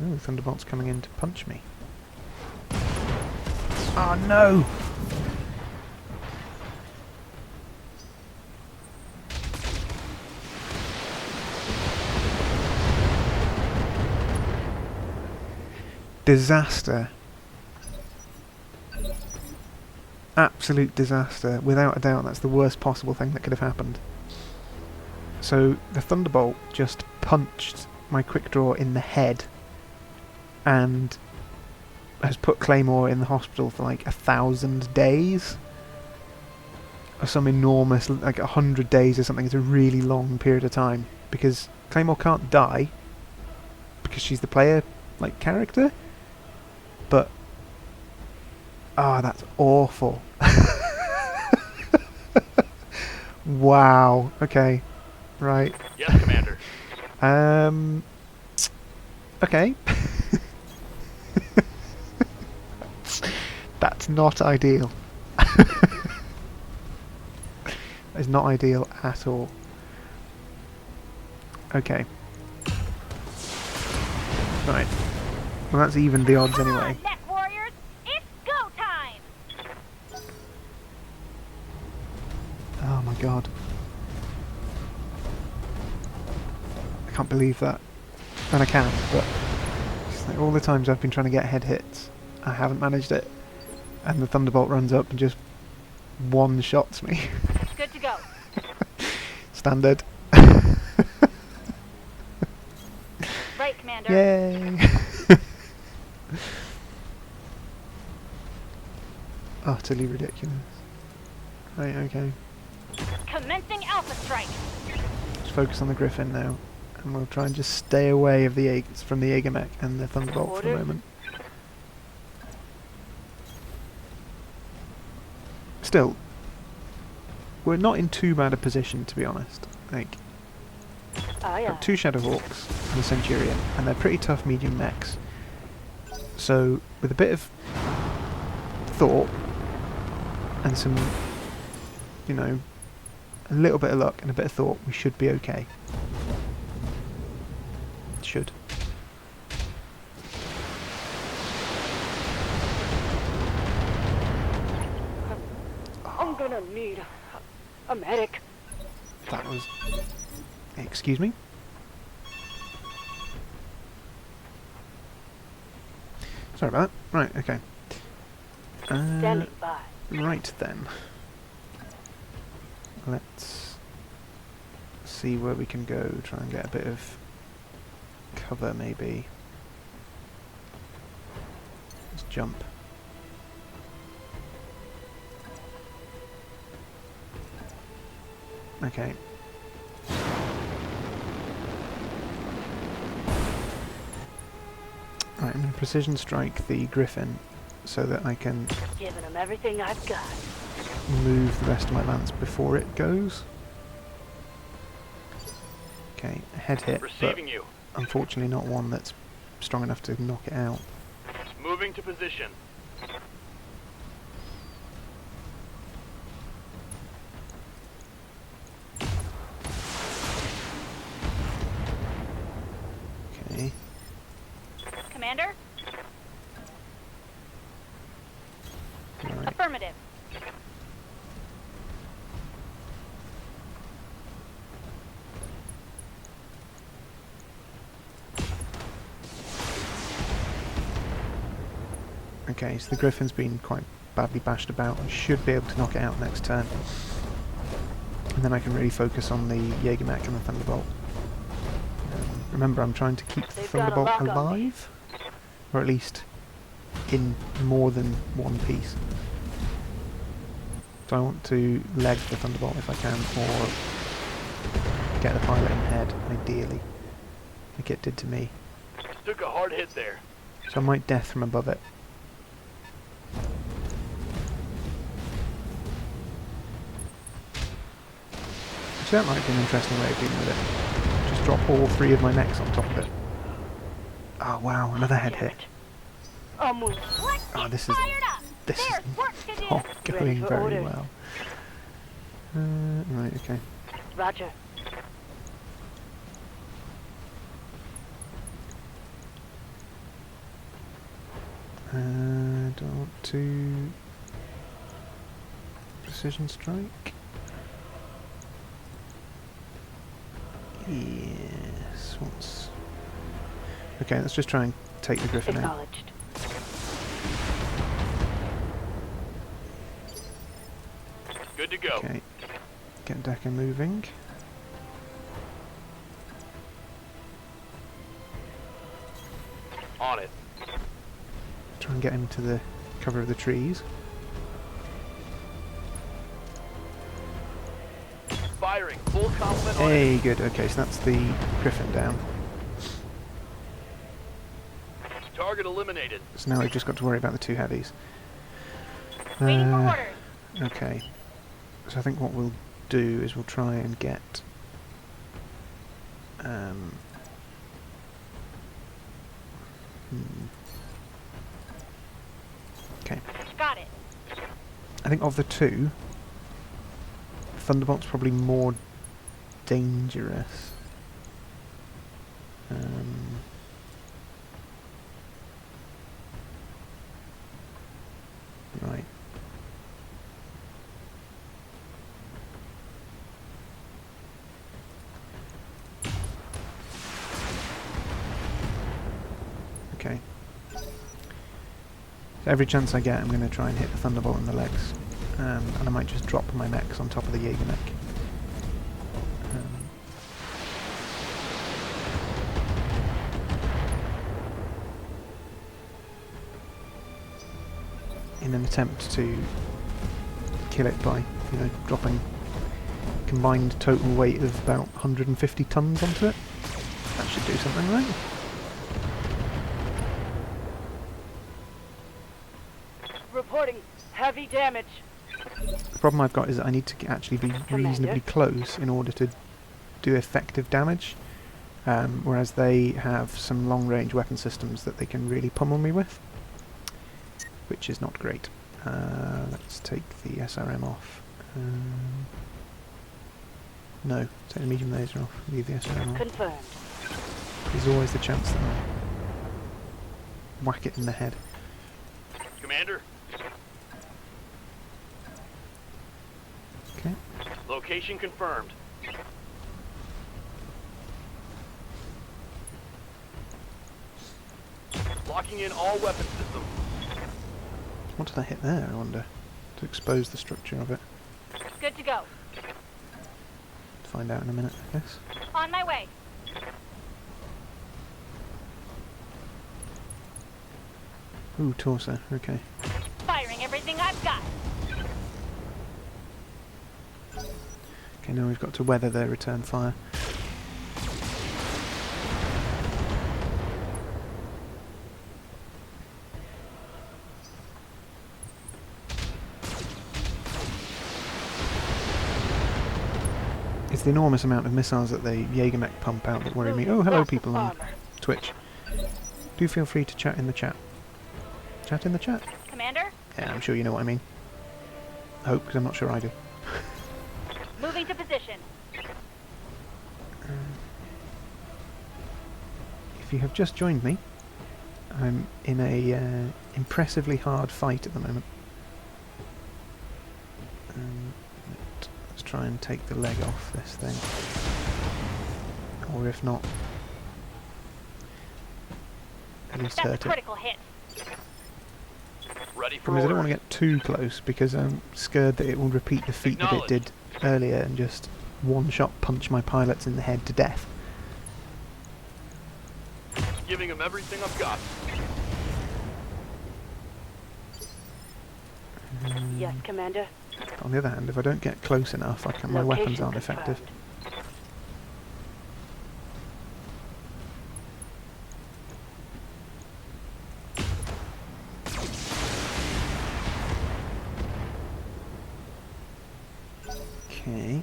Oh, the Thunderbolt's coming in to punch me. Oh no! Disaster. Absolute disaster. Without a doubt, that's the worst possible thing that could have happened. So, the Thunderbolt just punched my quick draw in the head and has put Claymore in the hospital for like 1,000 days. Or some enormous, like 100 days or something. It's a really long period of time. Because Claymore can't die, because she's the player, like, character. But, that's awful. Wow. Okay. Right. Yes, Commander. Okay. That's not ideal. It's not ideal at all. Okay. Right. Well, that's evened the odds Come anyway. on, Mech Warriors. It's go time. Oh my god. I can't believe that. And I can, but it's like all the times I've been trying to get head hits, I haven't managed it. And the Thunderbolt runs up and just one-shots me. Good to go. Standard. Right, Commander. Yay! Utterly ridiculous. Right, okay. Commencing Alpha Strike. Let's focus on the Griffin now. And we'll try and just stay away of the from the Jaeger mech and the Thunderbolt for the Orders. moment. Still, we're not in too bad a position, to be honest. Like, got 2 Shadowhawks and a Centurion, and they're pretty tough medium mechs. So, with a bit of thought and some, you know, a little bit of luck and a bit of thought, we should be okay. Should. gonna need a medic. That was... Excuse me? Sorry about that. Right, okay. Standing by. Right then. Let's see where we can go. Try and get a bit of cover, maybe. Let's jump. Okay. Right, I'm going to precision strike the Griffin so that I can Giving them everything I've got. move the rest of my lance before it goes. Okay, a head hit, but Receiving you. unfortunately not one that's strong enough to knock it out. Moving to position. Okay, Commander? right. Affirmative. Okay, so the Griffin's been quite badly bashed about. I should be able to knock it out next turn. And then I can really focus on the Jägermech and the Thunderbolt. Remember, I'm trying to keep the They've got a Thunderbolt lock on me. alive. Or at least in more than one piece. So I want to leg the Thunderbolt if I can, or get the pilot in head, ideally. Like it did to me. Took a hard hit there. So I might death from above it. So that might be an interesting way of dealing with it. Just drop all three of my mechs on top of it. Oh wow, another head hit. I'll move. Oh, this is There's work to do. not Ready going for very orders. well. Right, okay. Roger. Don't want to precision strike. Yes. What's okay? Let's just try and take the Griffin out. Acknowledged. Good to go. Okay. Get Decker moving. On it. Try and get him to the cover of the trees. Firing. Full complement on it. Hey, good. Okay, so that's the Griffin down. Target eliminated. So now we've just got to worry about the two heavies. Waiting for Uh, orders. Okay. So I think what we'll do is we'll try and get okay. Got it. I think of the two, Thunderbolt's probably more dangerous. Right. Okay. So every chance I get, I'm going to try and hit the Thunderbolt in the legs. And I might just drop my mechs on top of the Jägermech. In an attempt to kill it by, dropping combined total weight of about 150 tons onto it. That should do something, right? Reporting heavy damage. The problem I've got is that I need to actually be reasonably close in order to do effective damage, whereas they have some long-range weapon systems that they can really pummel me with, which is not great. Let's take the SRM off. No, take the medium laser off, leave the SRM on. Confirmed. There's always the chance that I'll whack it in the head. Commander. Location confirmed. Locking in all weapon systems. What did I hit there, I wonder? To expose the structure of it. Good to go. Find out in a minute, I guess. On my way. Ooh, torso, okay. Firing everything I've got. Okay, now we've got to weather their return fire. It's the enormous amount of missiles that the Jägermech pump out that worry me. Oh, hello people on Twitch. Do feel free to chat in the chat. Chat in the chat? Commander, Yeah, I'm sure you know what I mean. I hope, because I'm not sure I do. moving to position. If you have just joined me, I'm in a impressively hard fight at the moment. Let's try and take the leg off this thing. Or if not, at least That's a hurt it. critical hit. Ready for Problem is, I don't want orders. to get too close because I'm scared that it will repeat the feat that it did earlier and just one-shot punch my pilots in the head to death. Giving them everything I've got. Yes, Commander. On the other hand, if I don't get close enough, my weapons aren't effective. Okay.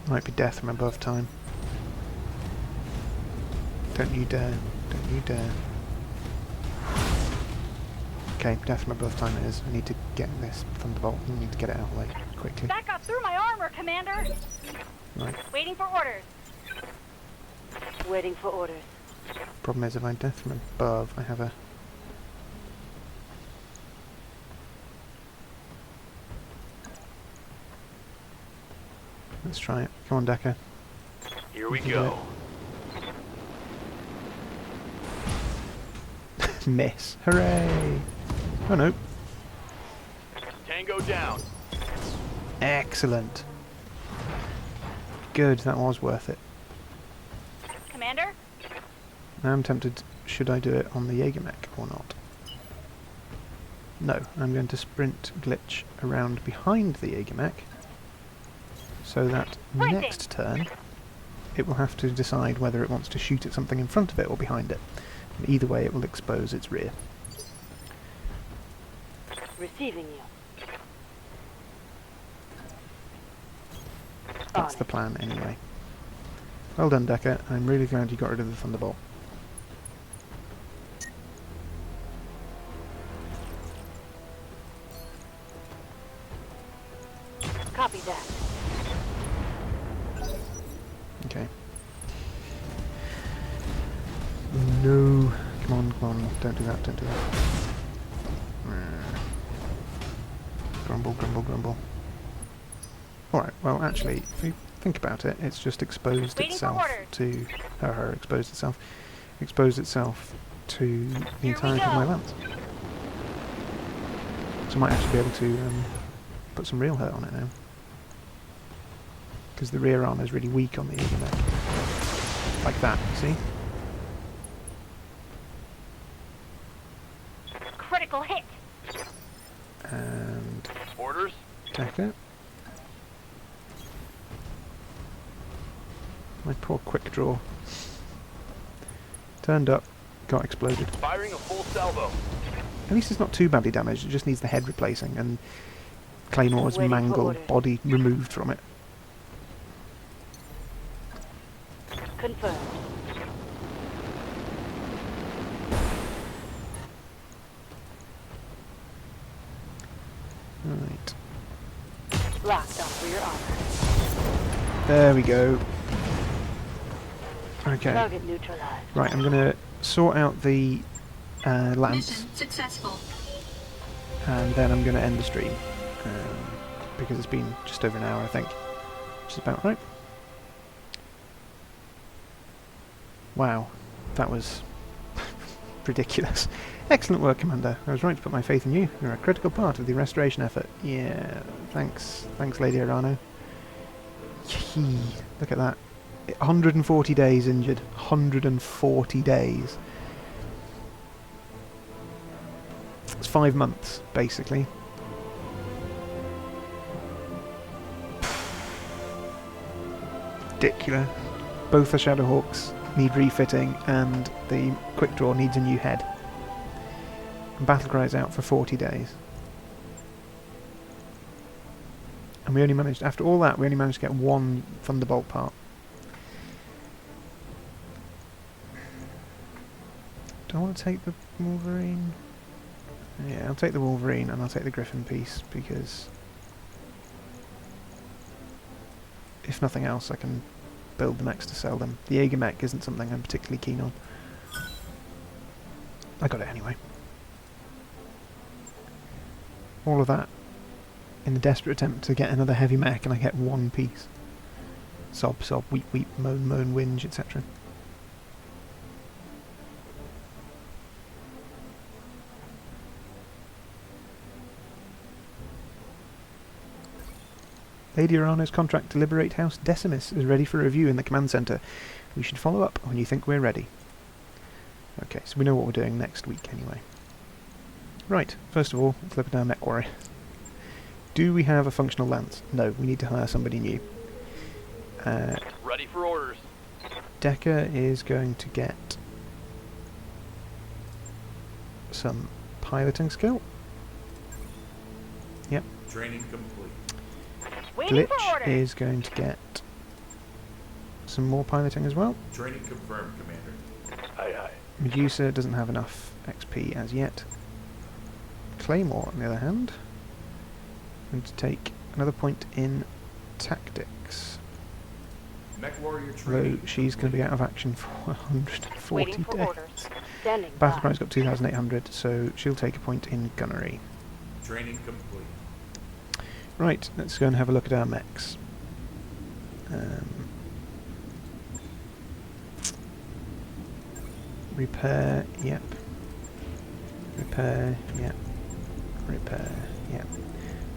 Might be death from above time. Don't you dare. Don't you dare. Okay, death from above time it is. I need to get this thunderbolt. I need to get it out of the way quickly. Back up through my armor, Commander. Right. Waiting for orders. Waiting for orders. Problem is, if I death from above, I have a... Let's try it. Come on, Decker. Here we You can do go. Miss. Hooray! Oh no. Tango down. Excellent. Good, that was worth it. Commander, Now I'm tempted, should I do it on the Jägermech or not? No, I'm going to sprint glitch around behind the Jägermech so that Sprinting. next turn it will have to decide whether it wants to shoot at something in front of it or behind it. And either way it will expose its rear. receiving you. That's the plan anyway. Well done, Decker. I'm really glad you got rid of the Thunderbolt. Copy that. Okay. No. Come on. Don't do that, don't do that. Grumble, grumble, grumble. Alright, well actually, if you think about it, it's just exposed Waiting for itself orders. to... exposed itself to the Here we entirety of go. my lance. So I might actually be able to put some real hurt on it now. Because the rear arm is really weak on the Jägermech. Like that, see? Critical hit. And... Orders. Decker. My poor quick draw. Turned up, got exploded. Firing a full salvo. At least it's not too badly damaged, it just needs the head replacing and Claymore's Waiting for mangled orders. body removed from it. Confirmed. Right. Locked off rear armor. There we go. Okay. Target neutralized. Right, I'm going to sort out the lance, Mission successful. and then I'm going to end the stream, because it's been just over an hour, I think, which is about right. Wow, that was ridiculous. Excellent work, Commander. I was right to put my faith in you. You're a critical part of the restoration effort. Yeah, thanks, Lady Arano. Yee, look at that. 140 days injured. 140 days. It's 5 months, basically. Ridiculous. Both the Shadowhawks need refitting, and the Quick Draw needs a new head. And Battlecry's out for 40 days. And we only managed, after all that, we only managed to get one Thunderbolt part. Do I want to take the Wolverine? Yeah, I'll take the Wolverine and I'll take the Griffin piece, because if nothing else I can build the mechs to sell them. The Jaeger mech isn't something I'm particularly keen on. I got it anyway. All of that in the desperate attempt to get another heavy mech, and I get one piece. Sob, sob, weep, weep, moan, moan, whinge, etc. Lady Arano's contract to liberate House Decimus is ready for review in the command centre. We should follow up when you think we're ready. Okay, so we know what we're doing next week anyway. Right, first of all, let's look at our mech warrior. Do we have a functional lance? No, we need to hire somebody new. Ready for orders. Decker is going to get some piloting skill. Yep. Training complete. Waiting for Glitch orders. is going to get some more piloting as well. Training confirmed, Commander. Aye, aye. Medusa doesn't have enough XP as yet. Claymore, on the other hand, going to take another point in tactics. Mech warrior Although training. she's going to be out of action for 140 Waiting for days. orders. Standing by. Battlecry's got 2,800, so she'll take a point in gunnery. Training complete. Right, let's go and have a look at our mechs. Repair, yep. Repair, yep. Repair, yep.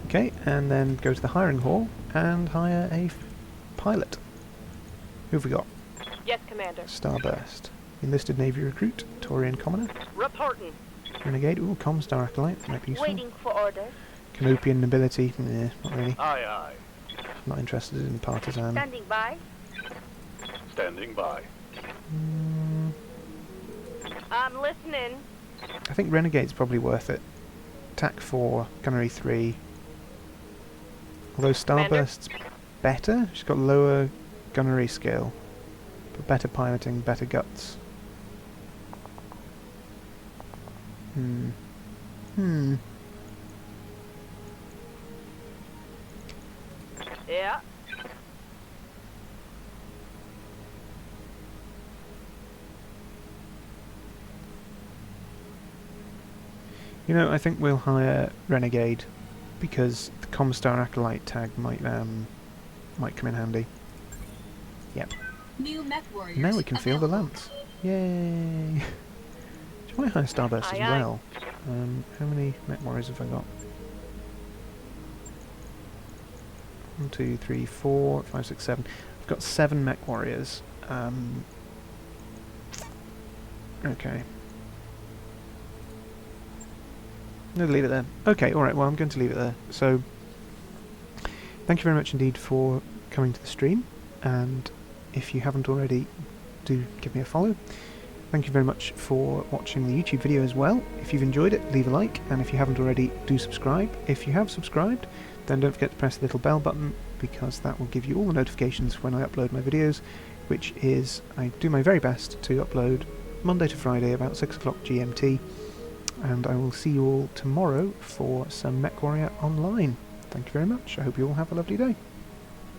Okay, and then go to the hiring hall and hire a pilot. Who have we got? Yes, Commander. Starburst. Enlisted Navy recruit, Taurian commoner. Reporting. Renegade, ooh, Comstar Acolyte, might be useful. Waiting for orders. Canopian nobility, nah, not really. Aye, aye. Not interested in partisan. Standing by. Standing by. I'm listening. I think Renegade's probably worth it. Attack 4, gunnery 3. Although Starburst's better, she's got lower gunnery skill, but better piloting, better guts. Yeah. You know, I think we'll hire Renegade because the Comstar Acolyte tag might come in handy. Yep. New mech warriors. Now we can feel the available. lance. Yay! Should I hire Starburst as Aye, aye. well? How many mech warriors have I got? 1, 2, 3, 4, 5, 6, 7. I've got 7 mech warriors. Okay. I'm going to leave it there. Okay, alright, well I'm going to leave it there. So, thank you very much indeed for coming to the stream, and if you haven't already, do give me a follow. Thank you very much for watching the YouTube video as well. If you've enjoyed it, leave a like, and if you haven't already, do subscribe. If you have subscribed, then don't forget to press the little bell button, because that will give you all the notifications when I upload my videos, which is, I do my very best to upload Monday to Friday about 6 o'clock GMT, and I will see you all tomorrow for some MechWarrior Online. Thank you very much. I hope you all have a lovely day.